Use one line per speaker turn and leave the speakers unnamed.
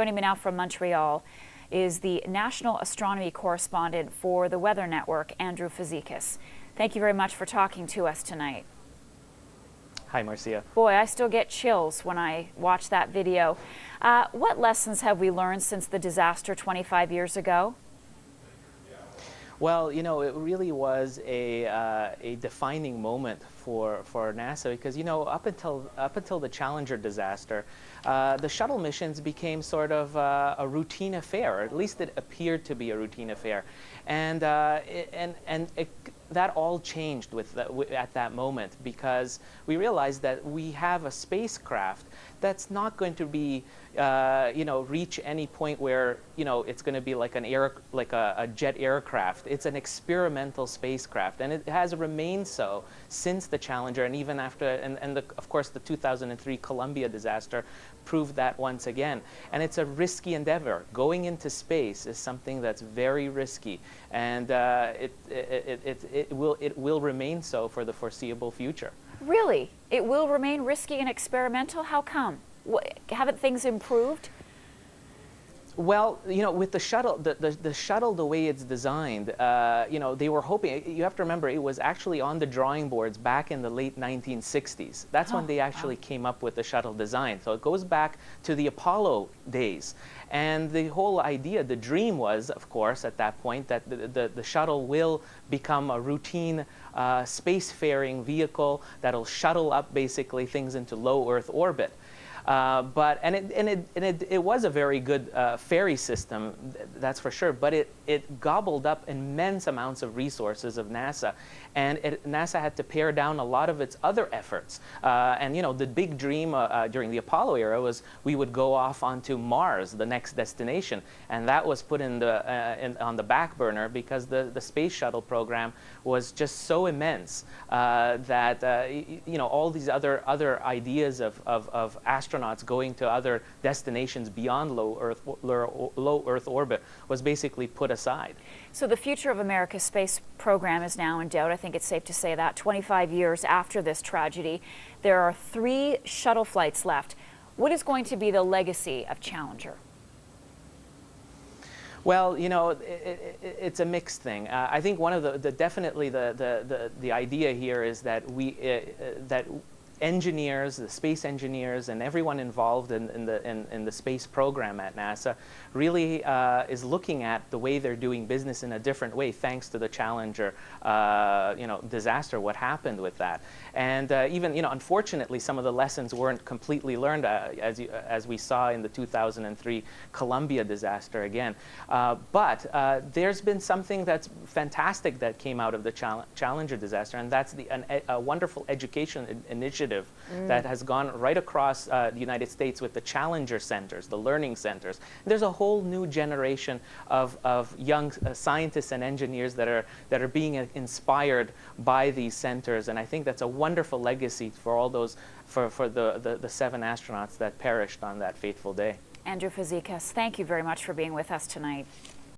Joining me now from Montreal is the National Astronomy Correspondent for the Weather Network, Andrew Fazekas. Thank you very much for talking to us tonight.
Hi, Marcia.
Boy, I still get chills when I watch that video. What lessons have we learned since the disaster 25 years ago?
Well, you know, it really was a defining moment for NASA because, you know, up until the Challenger disaster, the shuttle missions became sort of a routine affair, or at least it appeared to be a routine affair, and that all changed at that moment because we realized that we have a spacecraft that's not going to be, you know, reach any point where, you know, it's going to be like a jet aircraft. It's an experimental spacecraft, and it has remained so since the Challenger, and even after, of course, the 2003 Columbia disaster proved that once again. And it's a risky endeavor. Going into space is something that's very risky, and it will remain so for the foreseeable future.
Really? It will remain risky and experimental? How come? Haven't things improved?
Well, you know, with the shuttle, the shuttle, the way it's designed, you know, they were hoping, you have to remember, it was actually on the drawing boards back in the late 1960s. That's when they actually came up with the shuttle design. So it goes back to the Apollo days. And the whole idea, the dream was, of course, at that point, that the shuttle will become a routine spacefaring vehicle that'll shuttle up basically things into low Earth orbit. It was a very good ferry system, that's for sure, but it gobbled up immense amounts of resources of NASA, and NASA had to pare down a lot of its other efforts. And you know, the big dream during the Apollo era was we would go off onto Mars, the next destination, and that was put on the back burner because the space shuttle program was just so immense that you know, all these other ideas of astronauts going to other destinations beyond low Earth orbit was basically put aside.
So the future of America's space program is now in doubt. I think it's safe to say that 25 years after this tragedy, there are 3 shuttle flights left. What is going to be the legacy of Challenger?
Well, you know, it's a mixed thing. I think one of definitely the idea here is that that engineers, the space engineers, and everyone involved in the space program at NASA really is looking at the way they're doing business in a different way, thanks to the Challenger, you know, disaster. What happened with that, and even, you know, unfortunately, some of the lessons weren't completely learned, as we saw in the 2003 Columbia disaster again. But there's been something that's fantastic that came out of the Challenger disaster, and that's a wonderful education initiative that has gone right across the United States with the Challenger centers, the learning centers. There's a whole new generation of young scientists and engineers that are being inspired by these centers, and I think that's a wonderful legacy for all those for the 7 astronauts that perished on that fateful day.
Andrew Fazekas, thank you very much for being with us tonight.